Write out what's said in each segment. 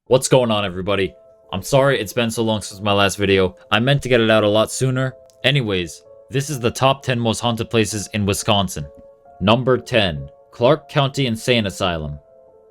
What's going on, everybody? I'm sorry it's been so long since my last video. I meant to get it out a lot sooner. Anyways, this is the top 10 most haunted places in Wisconsin. Number 10. Clark County Insane Asylum.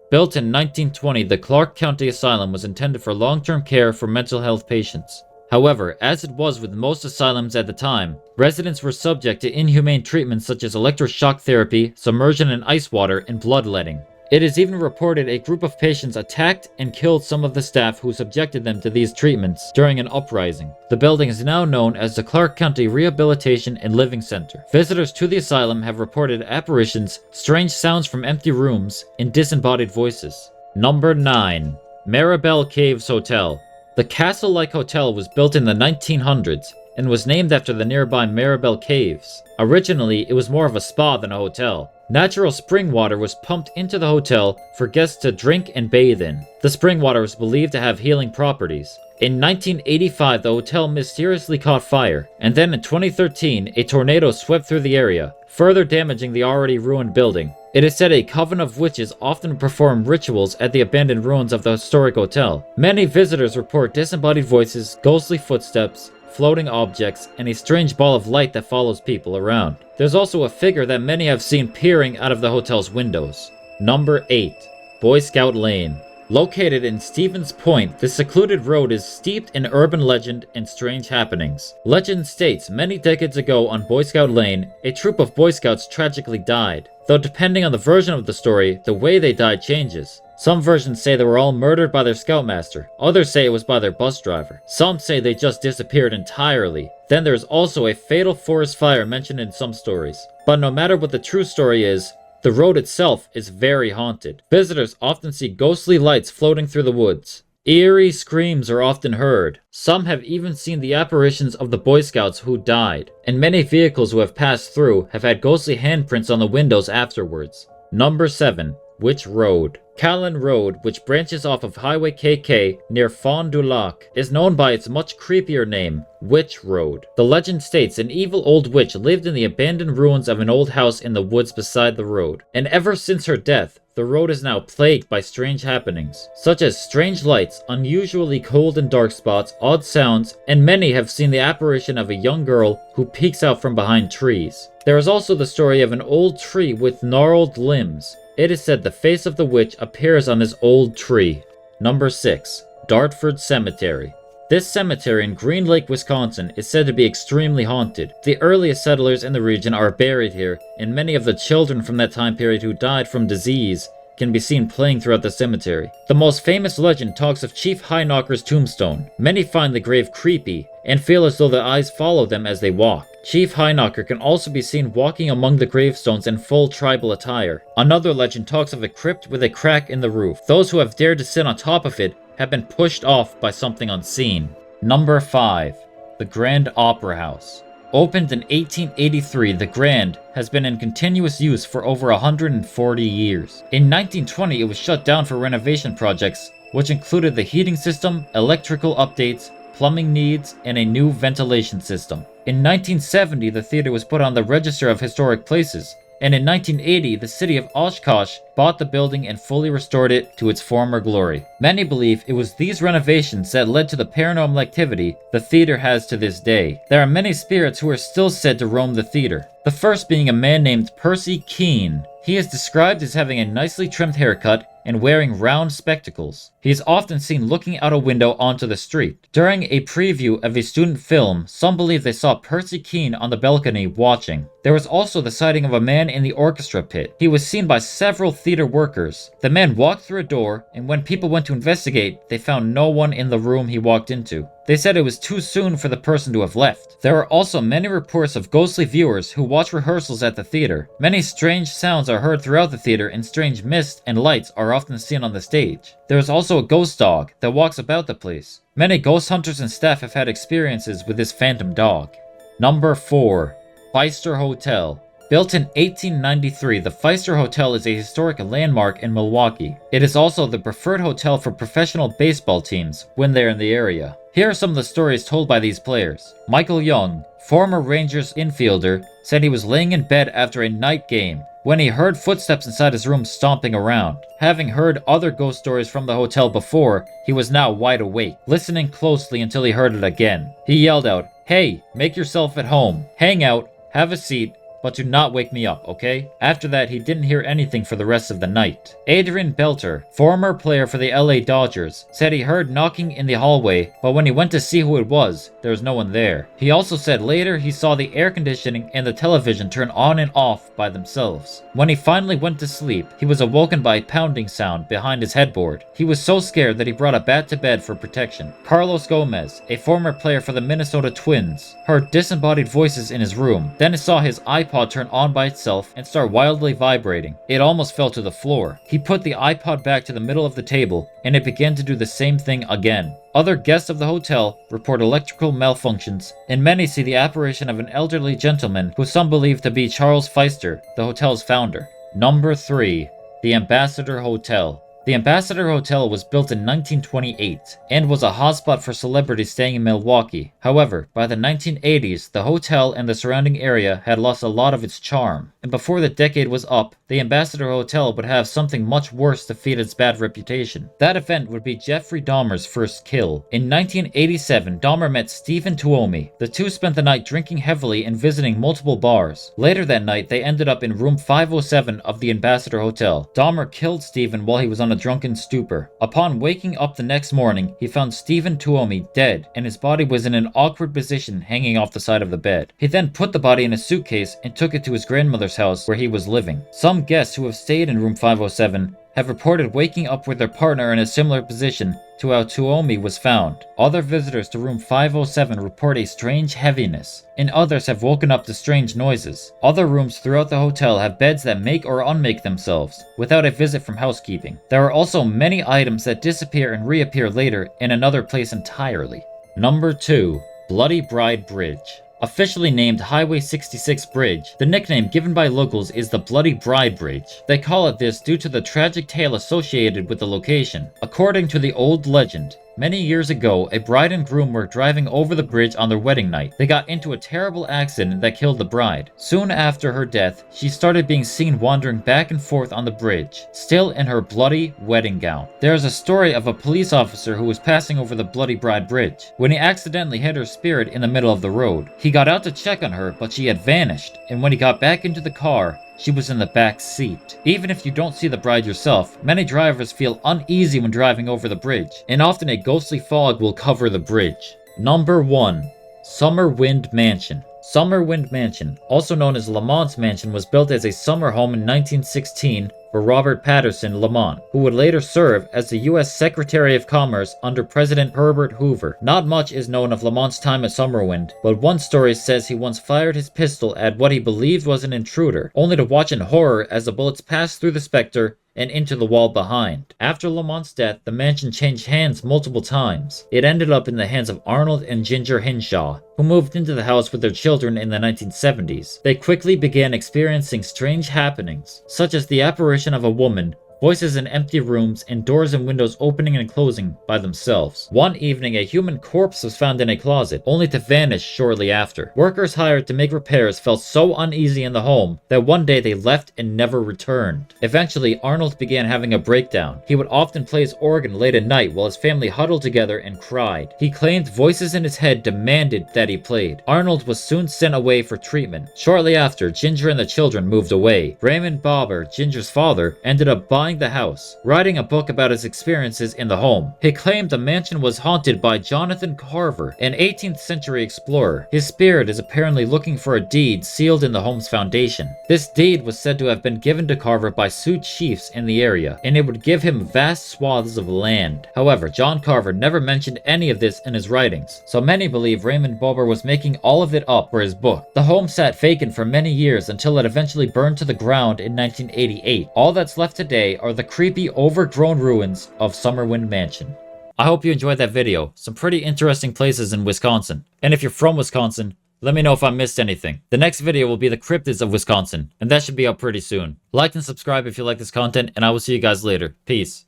Built in 1920, the Clark County Asylum was intended for long-term care for mental health patients. However, as it was with most asylums at the time, residents were subject to inhumane treatments such as electroshock therapy, submersion in ice water, and bloodletting. It is even reported a group of patients attacked and killed some of the staff who subjected them to these treatments during an uprising. The building is now known as the Clark County Rehabilitation and Living Center. Visitors to the asylum have reported apparitions, strange sounds from empty rooms, and disembodied voices. Number 9. Maribel Caves Hotel. The castle-like hotel was built in the 1900s and was named after the nearby Maribel Caves. Originally, it was more of a spa than a hotel. Natural spring water was pumped into the hotel for guests to drink and bathe in. The spring water was believed to have healing properties. In 1985, the hotel mysteriously caught fire, and then in 2013, a tornado swept through the area, further damaging the already ruined building. It is said a coven of witches often perform rituals at the abandoned ruins of the historic hotel. Many visitors report disembodied voices, ghostly footsteps, floating objects, and a strange ball of light that follows people around. There's also a figure that many have seen peering out of the hotel's windows. Number 8. Boy Scout Lane. Located in Stevens Point, this secluded road is steeped in urban legend and strange happenings. Legend states many decades ago on Boy Scout Lane, a troop of Boy Scouts tragically died. Though depending on the version of the story, the way they died changes. Some versions say they were all murdered by their scoutmaster. Others say it was by their bus driver. Some say they just disappeared entirely. Then there's also a fatal forest fire mentioned in some stories. But no matter what the true story is, the road itself is very haunted. Visitors often see ghostly lights floating through the woods. Eerie screams are often heard. Some have even seen the apparitions of the Boy Scouts who died, and many vehicles who have passed through have had ghostly handprints on the windows afterwards. Number 7. Witch Road. Callan Road, which branches off of Highway KK near Fond du Lac, is known by its much creepier name, Witch Road. The legend states an evil old witch lived in the abandoned ruins of an old house in the woods beside the road, and ever since her death, the road is now plagued by strange happenings, such as strange lights, unusually cold and dark spots, odd sounds, and many have seen the apparition of a young girl who peeks out from behind trees. There is also the story of an old tree with gnarled limbs. It is said the face of the witch appears on this old tree. Number 6. Dartford Cemetery. This cemetery in Green Lake, Wisconsin is said to be extremely haunted. The earliest settlers in the region are buried here, and many of the children from that time period who died from disease can be seen playing throughout the cemetery. The most famous legend talks of Chief Highnocker's tombstone. Many find the grave creepy and feel as though their eyes follow them as they walk. Chief Highnocker can also be seen walking among the gravestones in full tribal attire. Another legend talks of a crypt with a crack in the roof. Those who have dared to sit on top of it have been pushed off by something unseen. Number 5. The Grand Opera House. Opened in 1883, the Grand has been in continuous use for over 140 years. In 1920, it was shut down for renovation projects, which included the heating system, electrical updates, plumbing needs, and a new ventilation system. In 1970, the theater was put on the Register of Historic Places, and in 1980, the city of Oshkosh bought the building and fully restored it to its former glory. Many believe it was these renovations that led to the paranormal activity the theater has to this day. There are many spirits who are still said to roam the theater. The first being a man named Percy Keene. He is described as having a nicely trimmed haircut and wearing round spectacles. He is often seen looking out a window onto the street. During a preview of a student film, some believe they saw Percy Keene on the balcony watching. There was also the sighting of a man in the orchestra pit. He was seen by several theater workers. The man walked through a door, and when people went to investigate, they found no one in the room he walked into. They said it was too soon for the person to have left. There are also many reports of ghostly viewers who watch rehearsals at the theater. Many strange sounds are heard throughout the theater, and strange mist and lights are often seen on the stage. There is also a ghost dog that walks about the place. Many ghost hunters and staff have had experiences with this phantom dog. Number 4. Pfister Hotel. Built in 1893, the Pfister Hotel is a historic landmark in Milwaukee. It is also the preferred hotel for professional baseball teams when they're in the area. Here are some of the stories told by these players. Michael Young, former Rangers infielder, said he was laying in bed after a night game when he heard footsteps inside his room stomping around. Having heard other ghost stories from the hotel before, he was now wide awake, listening closely until he heard it again. He yelled out, "Hey, make yourself at home. Hang out, have a seat, but do not wake me up, okay?" After that, he didn't hear anything for the rest of the night. Adrian Belter, former player for the LA Dodgers, said he heard knocking in the hallway, but when he went to see who it was, there was no one there. He also said later he saw the air conditioning and the television turn on and off by themselves. When he finally went to sleep, he was awoken by a pounding sound behind his headboard. He was so scared that he brought a bat to bed for protection. Carlos Gomez, a former player for the Minnesota Twins, heard disembodied voices in his room. Then he saw his iPod turn on by itself and start wildly vibrating. It almost fell to the floor. He put the iPod back to the middle of the table, and it began to do the same thing again. Other guests of the hotel report electrical malfunctions, and many see the apparition of an elderly gentleman who some believe to be Charles Pfister, the hotel's founder. Number 3. The Ambassador Hotel. The Ambassador Hotel was built in 1928 and was a hotspot for celebrities staying in Milwaukee. However, by the 1980s, the hotel and the surrounding area had lost a lot of its charm, and before the decade was up, the Ambassador Hotel would have something much worse to feed its bad reputation. That event would be Jeffrey Dahmer's first kill. In 1987, Dahmer met Stephen Tuomi. The two spent the night drinking heavily and visiting multiple bars. Later that night, they ended up in room 507 of the Ambassador Hotel. Dahmer killed Stephen while he was on a drunken stupor. Upon waking up the next morning, he found Stephen Tuomi dead, and his body was in an awkward position hanging off the side of the bed. He then put the body in a suitcase and took it to his grandmother's house where he was living. Some guests who have stayed in room 507 have reported waking up with their partner in a similar position to how Tuomi was found. Other visitors to room 507 report a strange heaviness, and others have woken up to strange noises. Other rooms throughout the hotel have beds that make or unmake themselves without a visit from housekeeping. There are also many items that disappear and reappear later in another place entirely. Number 2. Bloody Bride Bridge. Officially named Highway 66 Bridge, the nickname given by locals is the Bloody Bride Bridge. They call it this due to the tragic tale associated with the location. According to the old legend, many years ago, a bride and groom were driving over the bridge on their wedding night. They got into a terrible accident that killed the bride. Soon after her death, she started being seen wandering back and forth on the bridge, still in her bloody wedding gown. There is a story of a police officer who was passing over the Bloody Bride Bridge when he accidentally hit her spirit in the middle of the road. He got out to check on her, but she had vanished, and when he got back into the car, she was in the back seat. Even if you don't see the bride yourself, many drivers feel uneasy when driving over the bridge, and often a ghostly fog will cover the bridge. Number 1. Summerwind Mansion. Summerwind Mansion, also known as Lamont's Mansion, was built as a summer home in 1916 for Robert Patterson Lamont, who would later serve as the U.S. Secretary of Commerce under President Herbert Hoover. Not much is known of Lamont's time at Summerwind, but one story says he once fired his pistol at what he believed was an intruder, only to watch in horror as the bullets passed through the specter and into the wall behind. After Lamont's death, the mansion changed hands multiple times. It ended up in the hands of Arnold and Ginger Hinshaw, who moved into the house with their children in the 1970s. They quickly began experiencing strange happenings, such as the apparition of a woman, voices in empty rooms, and doors and windows opening and closing by themselves. One evening, a human corpse was found in a closet, only to vanish shortly after. Workers hired to make repairs felt so uneasy in the home that one day they left and never returned. Eventually, Arnold began having a breakdown. He would often play his organ late at night while his family huddled together and cried. He claimed voices in his head demanded that he played. Arnold was soon sent away for treatment. Shortly after, Ginger and the children moved away. Raymond Bobber, Ginger's father, ended up buying the house, writing a book about his experiences in the home. He claimed the mansion was haunted by Jonathan Carver, an 18th century explorer. His spirit is apparently looking for a deed sealed in the home's foundation. This deed was said to have been given to Carver by Sioux chiefs in the area, and it would give him vast swaths of land. However, John Carver never mentioned any of this in his writings, so many believe Raymond Bobber was making all of it up for his book. The home sat vacant for many years until it eventually burned to the ground in 1988. All that's left today are the creepy, overgrown ruins of Summerwind Mansion. I hope you enjoyed that video. Some pretty interesting places in Wisconsin. And if you're from Wisconsin, Let me know if I missed anything. The next video will be the cryptids of Wisconsin, and that should be up pretty soon. Like and subscribe if you like this content, and I will see you guys later. Peace.